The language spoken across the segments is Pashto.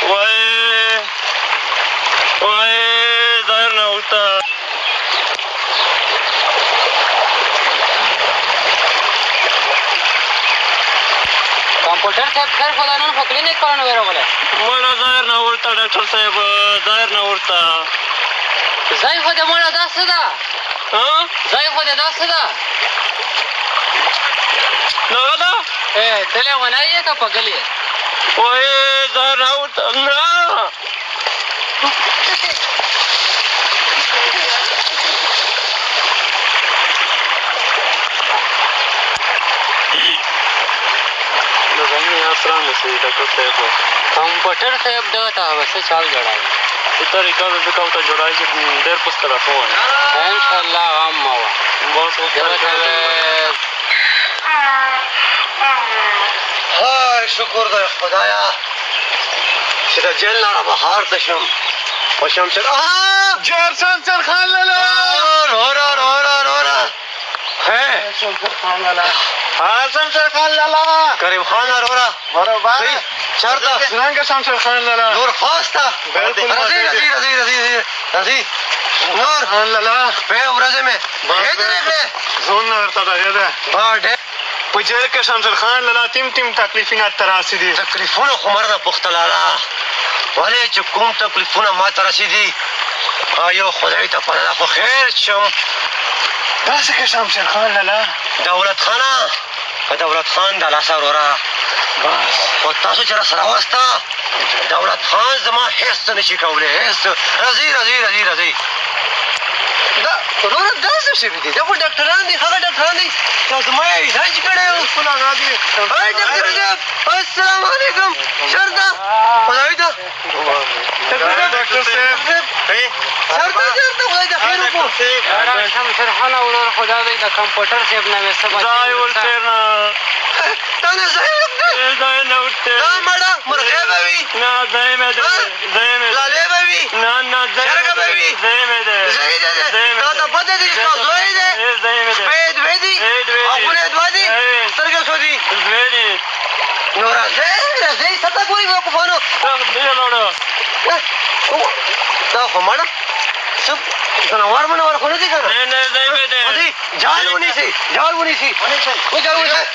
وای وای ظاهر نه ورته کمپیوټر صاحب خیر خو دا نن خو کلینیک پر نه ورغلی مړه ظاهر نه ورته ډاکټر صاحب ظاهر نه ورته ځای خو دې مړه دا څه ده ځای خو دې دا څه ده دغه ده تلې ونی یې که په ګلې وای ظاهر نه ورته نه کمپیوټر صاحب دغه ته به څه چال جوړوي طریقه د ځکه ورته جوړوي چې ډېر پس طرفه وایي انشاءالله غم مه وه بس اوس های شکر دی خدایا چې د جیل نه را بهر ته شم په شمشیر جار شمشیر خان لالا شمشیر خان لالا شمشیر خان لالا کریم خان رورا برابر چرته څنګه شمشیر خان لالا نور خاسته بالکل رضی نور خان لالا په ورځ مې زون نه ورته دغه ده باډه په جیل کې شمشیر خان لالا تیم تکلیفونه تر رسېدي تکلیفونه خو مرنه پختلاله ولې چې کوم تکلیفونه ما ته رسېدي یو خدای ته پناه خو خیر شم داسې که شمشیر خان لالا دولت خانه په دولت خان د لاسه وروره بس خو تاسو چې راسره واسته دولت خان زما هېڅ څه نشي کولی هېڅ راځئ دا وروره دا څه شوي دي دا خو ډاکټران دي هغه ډاکټران دي چې زما یې علاج کړی و هی ډاکټر صاحب السلام علیکم شرطه خدای ته ډاکټر صاحب شرطه خدای ته خیر وکړو شمشیر خان ورور خو دا دی د کمپیوټر صاحب نه مې څه ځای ورته نه تا نه ځای ځای نه ورته دا مړه مرغۍ به وي نه ځای مې دی ځای مې لالې به وي نه چرګه به وي ځای مې دی تا ته پته دي چې ستا زوی دی شپې دوې دي غاښونه یې دوه دي سترګې څو دي نو راځئ څه ته ګورې وقفانو دا خو مړه څه ځناور منور خو نه دي که نه جال ونیسئ جال ونیسئ جال ونیسئ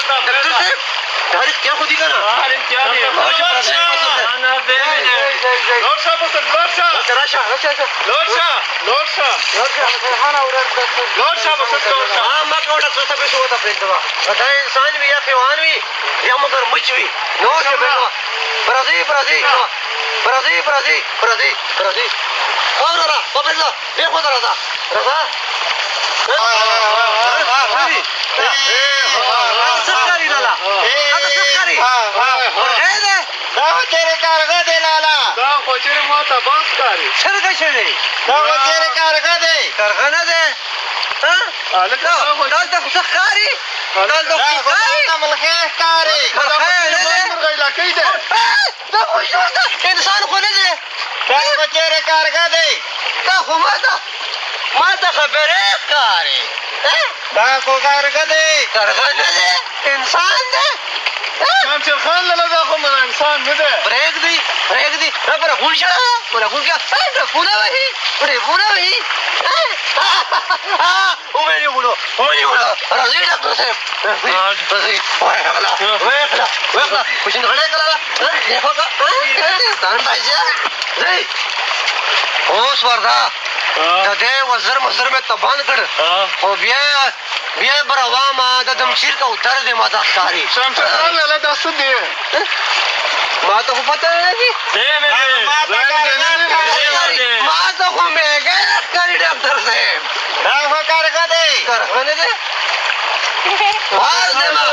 ډاکټر صاحب دا رښتیا خو دي که نه ما کوه ډاکټر صاحب یې ورته پرېږدمه دا انسان وي یا حیوان وي یا مګر مچ وي نو ورته پرېږدمه راځئ اوراره وپرېږده دې خوا ته راځه څه ښکاري لالا هلته څه ښکاري مرغۍ دی دا خو تیرې کارغه دی لالا دا خو چېرې ما ته بس ښکاري چرګه شوې دا خو تیرې کارغه دی کارغه نه دی دلته خو څه ښکاري دلته خو ښکاري ملخۍ ښکاري مرغۍ نه دی مرغۍ لکۍ دی دا خو ژوند ده انسان خو نه دی دا خو تیرې کارغه دی دا خو ما ته خبرې ښکاري دا خو کارغه دی کارغه نه دی انسان دی شمشیر خان لالا دا خو من انسان نه دی پرېږدي دا پره خون شه پره خون کړه ډکونه وهي ډیفونه وهي ونیولو راځئ ډاکټر صاحب راځئ ویښله کوچنغړی کړه ځان بچیا ځئ اوس ورته د دې وزر مزر مې تبان کړ خو بیا یې براوامه د دمشیر کوتر دی ما ته ښکاري شمشیر خان لالا دا څه دی ما ته خو پته نه لګي ما ته خو میږی ښکاري ډاکټر صاحب دا خو کارغه دی کارغه نه دی باز دی ما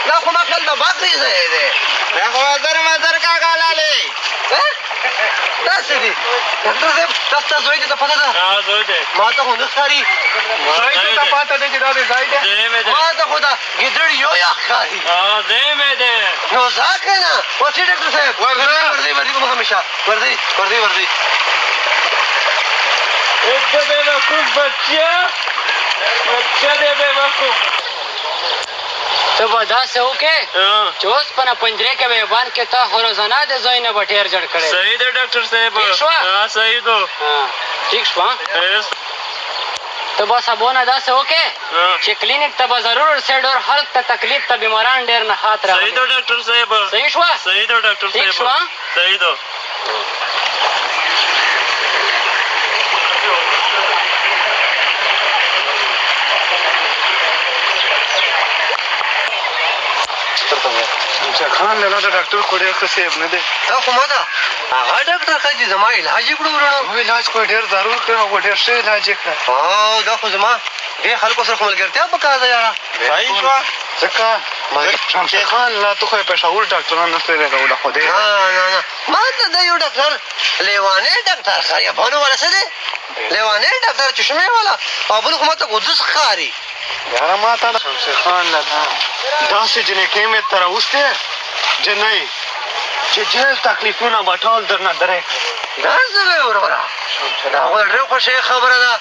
دا خو ما خیال د باکري ځای دی دا خو وزر مزر کاکا لالی دا څه دي ډاکټر صاحب دا ستا زوی دی ته پته ده ما ته خو نه ښکاري ما ته خو دا ګیدړ یو یا ښکاري نو ځه که نه ورځئ ډاکټر صاحب ورځئ کوم همیشه ورځئ एक दे बेवकूफ बच्चा दे बेवकूफ ته به داسې وکړې چې اوس په نه پنجرې کې به یې بند کړې ته خو روزانه د زوی نه به ډېر جړ کړی صحیح ده ډاکټر صاحب ٹھیک شوه صحیح ده ٹھیک شوه ته به سبونه داسې وکړې چې کلینیک ته به ضرور ورسې ډېر خلک ته تکلیف ته بیماران ډېر نښات راغلي صحیح ده ډاکټر صاحب صحیح شوه صحیح ده ډاکټر ٹھیک صاحب شوه صحیح ده خان لاله د ډاکټر خو ډېر ښه صاحب نه دی تا خو ما ته هغه ډاکټر ښه چې زما علاج یې کړو ورونه علاج خو ډېر ضرور کړی خو ډېر ښه علاج یې کړی او دا خو زما ډېر خلکو سره خو ملګرتیا پکار ده یاره صحیح شوه ځکه شمشیر خان لا تو خو یې پېښور ډاکټران نه شوی لګوله خو دی نه ما ته دا یو ډاکټر لیوانی ډاکټر خریبانو والا څه دی لیوانی ډاکټر چشمې والا او بل خو ما ته قدس ښکاري یاره ما ته شمشیر خان لاله داسې جنکۍ مې ته راوستې جنۍ چې جهل تکلیفونه به ټول درنه درې کړي دا څه دی وروره دا خو ډېر خوښۍ خبره ده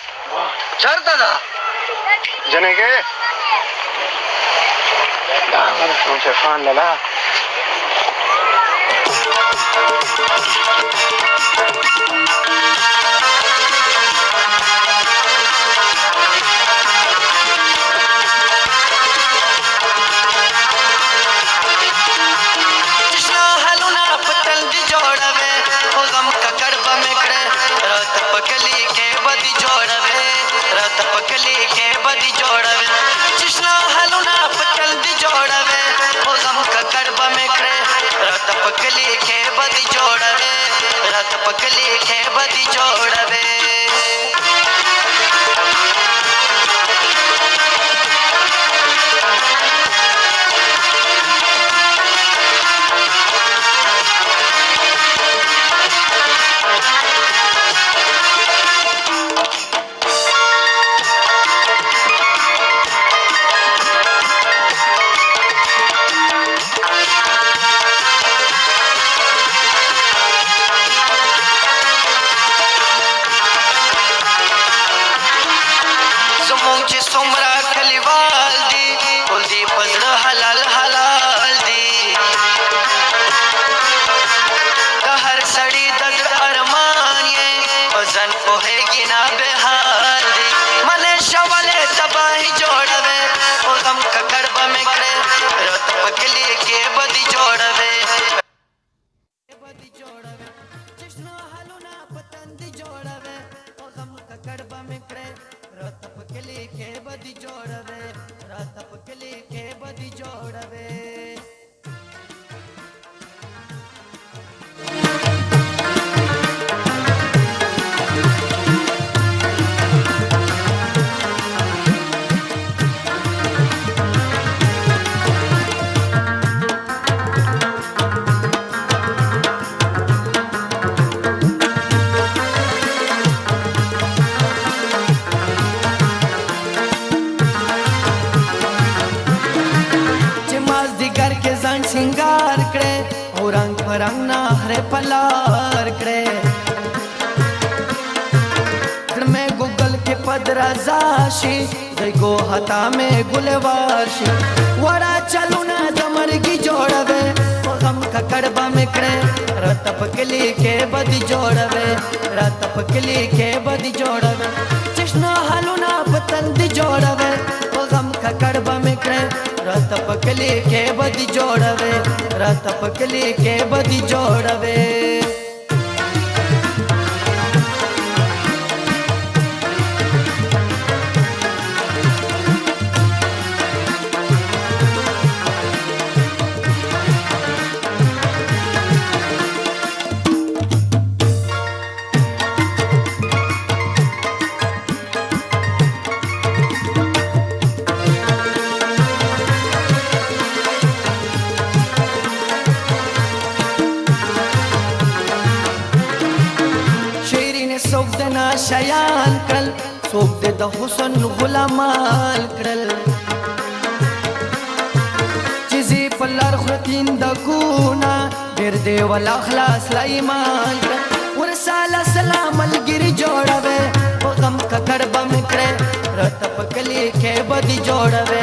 چېرته ده جنکۍ دا هغه ده شمشیر خان لاله पकली के बदी जोड़वे रात पकली के बदी जोड़वे पलार करे में गूगल के पदराजाशी गो हता में गुलवाशी वरा चलू ना दमरगी जोड़वे गम का कड़बा में करे रतप कली के बदी जोड़वे रतप कली के बदी जोड़वे चश्ना हालू ना पतंदी जोड़वे गम का कड़बा में करे रतप कली के बदी जोड़वे रतप कली के बदी जोड़वे शयान करल सोप दे द हुसन गुलामाल करल चीज़ी पल्लर खुतीन द कूना बिर दे वाला खलास ला ईमान वरसाला सलाम अलगिरी जोड़वे गम का कड़बा में करे रतप कली के बदी जोड़वे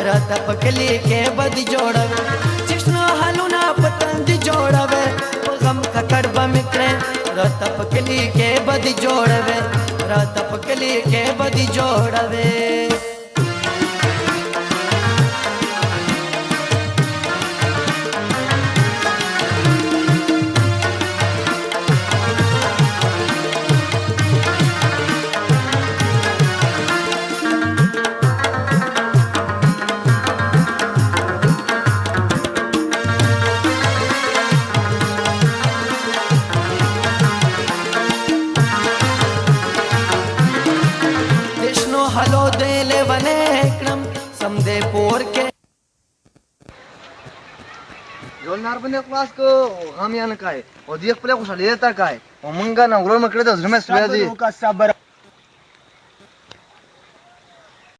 रात पकली के बद जोड़वे जिष्णु हलुना पतंग जोड़वे गम का कड़बा मिकरे रात पकली के बद जोड़वे रात पकली के बद जोड़वे हलो देले बने क्रम समदे पोर के जोलनार बने क्लास को हम यान काय और दियक पले को सले देता काय और मंगा ना उरो मकड़े तो झुमे सुया जी का सबर